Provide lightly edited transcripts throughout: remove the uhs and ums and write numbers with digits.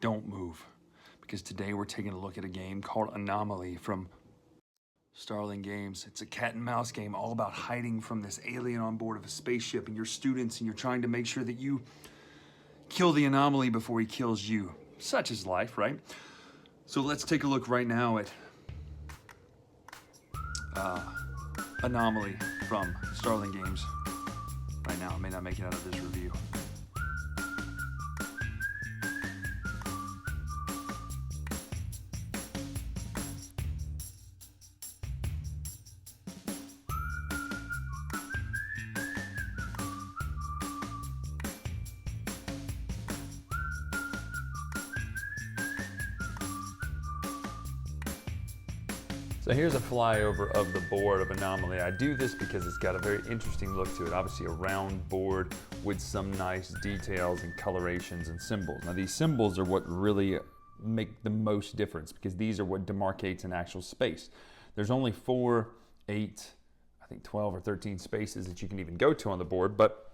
don't move, because today we're taking a look at a game called Anomaly from Starling Games. It's a cat and mouse game all about hiding from this alien on board of a spaceship and your students, and you're trying to make sure that you kill the anomaly before he kills you. Such is life, right? So let's take a look right now at Anomaly from Starling Games. Right now, I may not make it out of this review. So here's a flyover of the board of Anomaly. I do this because it's got a very interesting look to it. Obviously a round board with some nice details and colorations and symbols. Now these symbols are what really make the most difference, because these are what demarcates an actual space. There's only 4, 8, I think 12 or 13 spaces that you can even go to on the board, but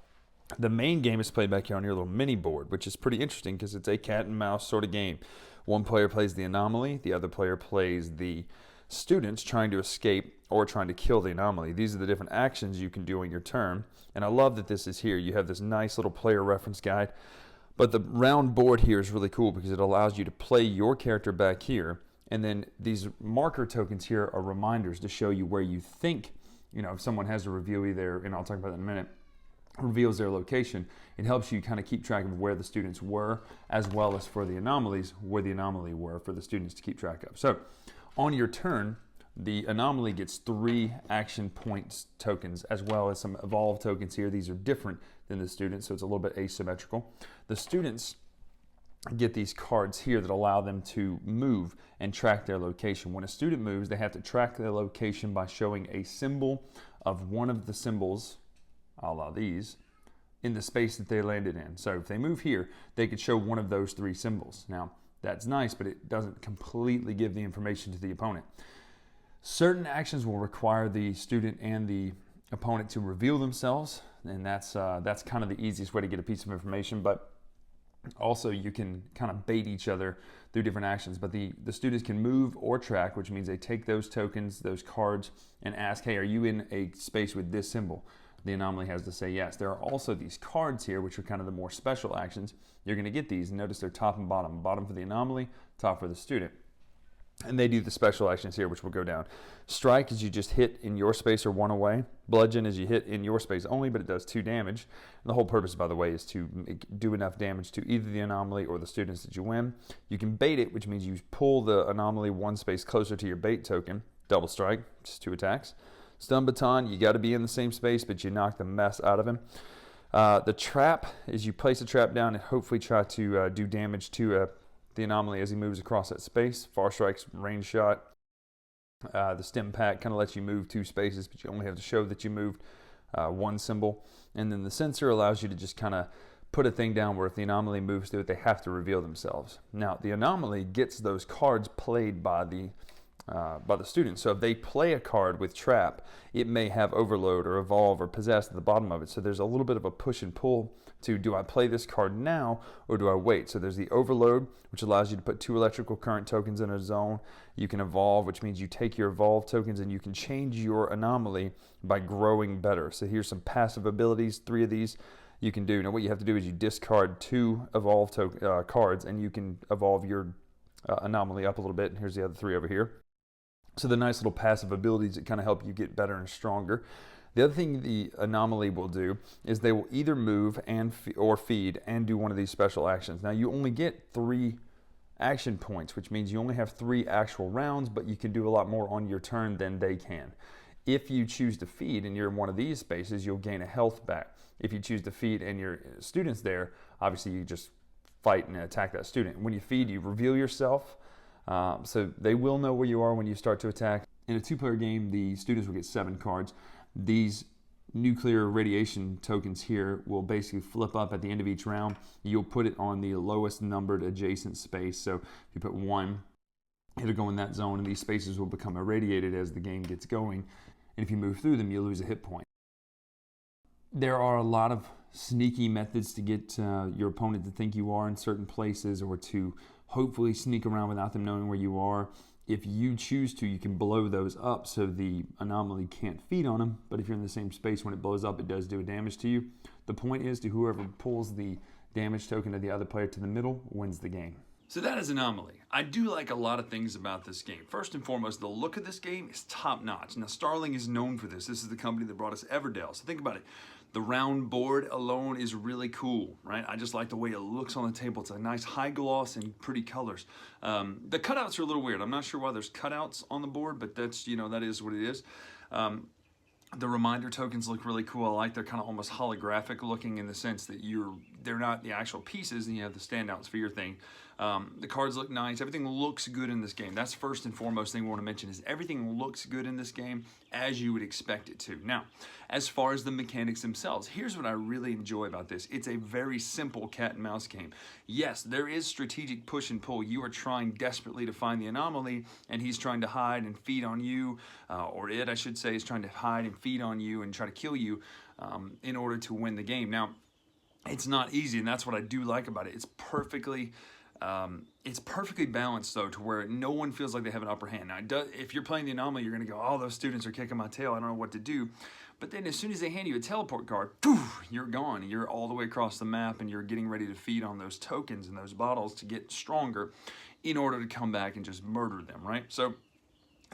the main game is played back here on your little mini board, which is pretty interesting because it's a cat and mouse sort of game. One player plays the anomaly, the other player plays the students trying to escape or trying to kill the anomaly. These are the different actions you can do on your turn, and I love that this is here. You have this nice little player reference guide, but the round board here is really cool because it allows you to play your character back here, and then these marker tokens here are reminders to show you where you think, if someone has a reveal there, and I'll talk about that in a minute, reveals their location. It helps you kind of keep track of where the students were, as well as for the anomalies, where the anomaly were for the students to keep track of. So on your turn, the anomaly gets 3 action points tokens, as well as some evolve tokens here. These are different than the students, so it's a little bit asymmetrical. The students get these cards here that allow them to move and track their location. When a student moves, they have to track their location by showing a symbol of one of the symbols, a la these, in the space that they landed in. So if they move here, they could show one of those 3 symbols. Now, that's nice, but it doesn't completely give the information to the opponent. Certain actions will require the student and the opponent to reveal themselves, and that's kind of the easiest way to get a piece of information, but also you can kind of bait each other through different actions. But the students can move or track, which means they take those tokens, those cards, and ask, hey, are you in a space with this symbol? The anomaly has to say yes. There are also these cards here, which are kind of the more special actions. You're going to get these, and notice they're top and bottom. Bottom for the anomaly, top for the student. And they do the special actions here, which will go down. Strike is you just hit in your space or 1 away. Bludgeon is you hit in your space only, but it does 2 damage. And the whole purpose, by the way, is to do enough damage to either the anomaly or the students that you win. You can bait it, which means you pull the anomaly 1 space closer to your bait token. Double strike, just 2 attacks. Stun baton, you got to be in the same space, but you knock the mess out of him. The trap is you place a trap down and hopefully try to do damage to the anomaly as he moves across that space. Far strike's range shot. The stim pack kind of lets you move 2 spaces, but you only have to show that you moved 1 symbol. And then the sensor allows you to just kind of put a thing down where if the anomaly moves through it, they have to reveal themselves. Now, the anomaly gets those cards played by the student. So if they play a card with trap, it may have overload or evolve or possess at the bottom of it. So there's a little bit of a push and pull to, do I play this card now or do I wait? So there's the overload, which allows you to put 2 electrical current tokens in a zone. You can evolve, which means you take your evolve tokens and you can change your anomaly by growing better. So here's some passive abilities, 3 of these you can do. Now what you have to do is you discard 2 evolve cards, and you can evolve your anomaly up a little bit. And here's the other 3 over here. So the nice little passive abilities that kind of help you get better and stronger. The other thing the anomaly will do is they will either move or feed and do one of these special actions. Now you only get 3 action points, which means you only have 3 actual rounds, but you can do a lot more on your turn than they can. If you choose to feed and you're in one of these spaces, you'll gain a health back. If you choose to feed and your student's there, obviously you just fight and attack that student. When you feed, you reveal yourself. So they will know where you are when you start to attack. In a 2-player game, the students will get 7 cards. These nuclear radiation tokens here will basically flip up at the end of each round. You'll put it on the lowest numbered adjacent space. So if you put 1, it'll go in that zone, and these spaces will become irradiated as the game gets going. And if you move through them, you lose a hit point. There are a lot of sneaky methods to get your opponent to think you are in certain places, or to hopefully sneak around without them knowing where you are. If you choose to, you can blow those up so the anomaly can't feed on them, but if you're in the same space when it blows up, it does do damage to you. The point is to whoever pulls the damage token of the other player to the middle wins the game. So that is Anomaly. I do like a lot of things about this game. First and foremost, the look of this game is top notch. Now, Starling is known for this. This is the company that brought us Everdell. So think about it. The round board alone is really cool, right? I just like the way it looks on the table. It's a nice high gloss and pretty colors. The cutouts are a little weird. I'm not sure why there's cutouts on the board, but that's, that is what it is. The reminder tokens look really cool. I like they're kind of almost holographic looking in the sense that they're not the actual pieces, and you have the standout sphere thing. The cards look nice. Everything looks good in this game. That's first and foremost thing we want to mention, is everything looks good in this game as you would expect it to. Now, as far as the mechanics themselves, here's what I really enjoy about this. It's a very simple cat and mouse game. Yes, there is strategic push and pull. You are trying desperately to find the anomaly, and he's trying to hide and feed on you, or it, I should say, is trying to hide and feed on you and try to kill you in order to win the game. Now, it's not easy, and that's what I do like about it. It's perfectly balanced, though, to where no one feels like they have an upper hand. Now, if you're playing the anomaly, you're going to go, oh, those students are kicking my tail. I don't know what to do. But then as soon as they hand you a teleport card, poof, you're gone. You're all the way across the map, and you're getting ready to feed on those tokens and those bottles to get stronger in order to come back and just murder them, right? So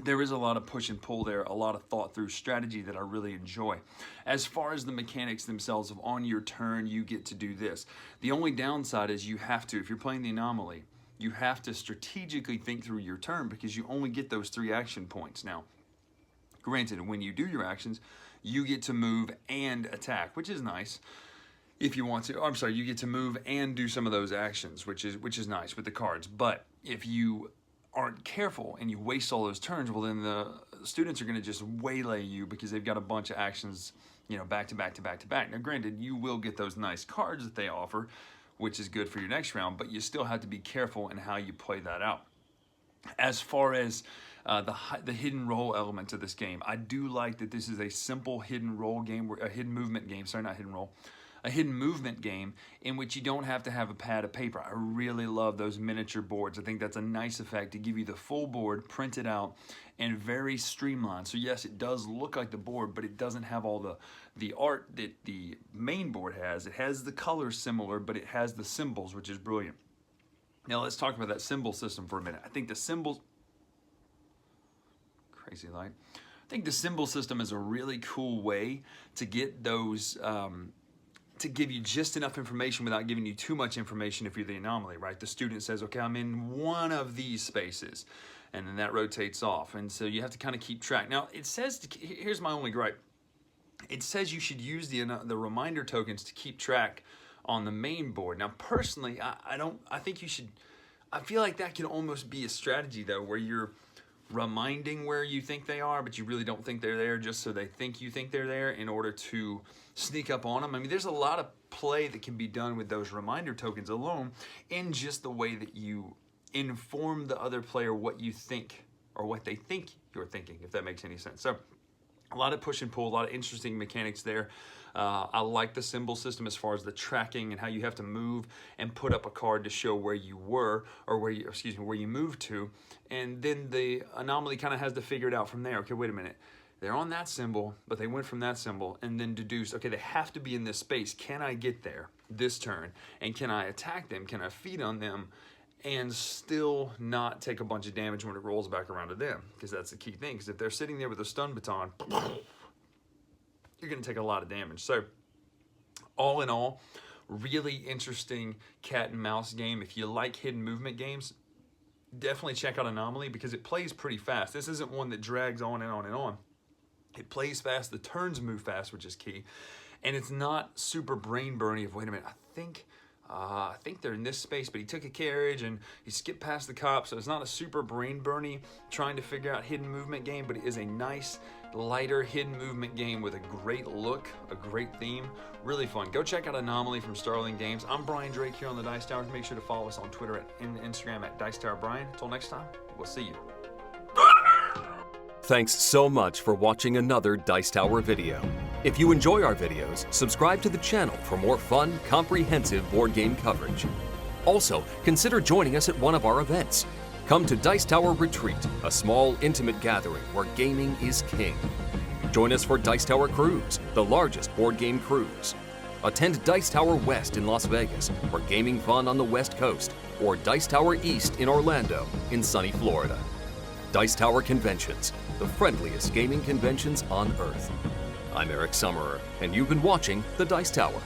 there is a lot of push and pull there, a lot of thought through strategy that I really enjoy. As far as the mechanics themselves of on your turn, you get to do this. The only downside is you have to, if you're playing the anomaly, you have to strategically think through your turn because you only get those 3 action points. Now, granted, when you do your actions, you get to move and attack, which is nice. If you want to, I'm sorry, you get to move and do some of those actions, which is nice with the cards. But if you aren't careful and you waste all those turns, well, then the students are going to just waylay you because they've got a bunch of actions, back to back to back to back. Now, granted, you will get those nice cards that they offer, which is good for your next round, but you still have to be careful in how you play that out. As far as the hidden role element of this game, I do like that this is a simple hidden role game, a hidden movement game, sorry, not hidden role, a hidden movement game in which you don't have to have a pad of paper. I really love those miniature boards. I think that's a nice effect to give you the full board printed out and very streamlined. So yes, it does look like the board, but it doesn't have all the art that the main board has. It has the colors similar, but it has the symbols, which is brilliant. Now let's talk about that symbol system for a minute. I think the symbols, crazy light. I think the symbol system is a really cool way to get those, to give you just enough information without giving you too much information if you're the anomaly, right? The student says, okay, I'm in one of these spaces, and then that rotates off. And so you have to kind of keep track. Now, it says, here's my only gripe. It says you should use the reminder tokens to keep track on the main board. Now, personally, I think you should, I feel like that can almost be a strategy, though, where you're reminding where you think they are, but you really don't think they're there just so they think you think they're there in order to sneak up on them. I mean, there's a lot of play that can be done with those reminder tokens alone in just the way that you inform the other player what you think or what they think you're thinking, if that makes any sense. So a lot of push and pull, a lot of interesting mechanics there. I like the symbol system as far as the tracking and how you have to move and put up a card to show where you were or where you moved to. And then the anomaly kind of has to figure it out from there. Okay, wait a minute. They're on that symbol, but they went from that symbol and then deduced, okay, they have to be in this space. Can I get there this turn? And can I attack them? Can I feed on them? And still not take a bunch of damage when it rolls back around to them, because that's the key thing. Because if they're sitting there with a stun baton, you're going to take a lot of damage. So all in all, really interesting cat and mouse game. If you like hidden movement games, definitely check out Anomaly because it plays pretty fast. This isn't one that drags on and on and on. It plays fast. The turns move fast, which is key. And it's not super brain burny of, wait a minute, I think they're in this space, but he took a carriage and he skipped past the cops. So it's not a super brain burny trying to figure out hidden movement game, but it is a nice, lighter hidden movement game with a great look, a great theme, really fun. Go check out Anomaly from Starling Games. I'm Brian Drake here on the Dice Tower. Make sure to follow us on Twitter and Instagram at Dice Tower Brian. Until next time, we'll see you. Thanks so much for watching another Dice Tower video. If you enjoy our videos, subscribe to the channel for more fun, comprehensive board game coverage. Also, consider joining us at one of our events. Come to Dice Tower Retreat, a small, intimate gathering where gaming is king. Join us for Dice Tower Cruise, the largest board game cruise. Attend Dice Tower West in Las Vegas for gaming fun on the West Coast, or Dice Tower East in Orlando in sunny Florida. Dice Tower Conventions, the friendliest gaming conventions on Earth. I'm Eric Summerer, and you've been watching The Dice Tower.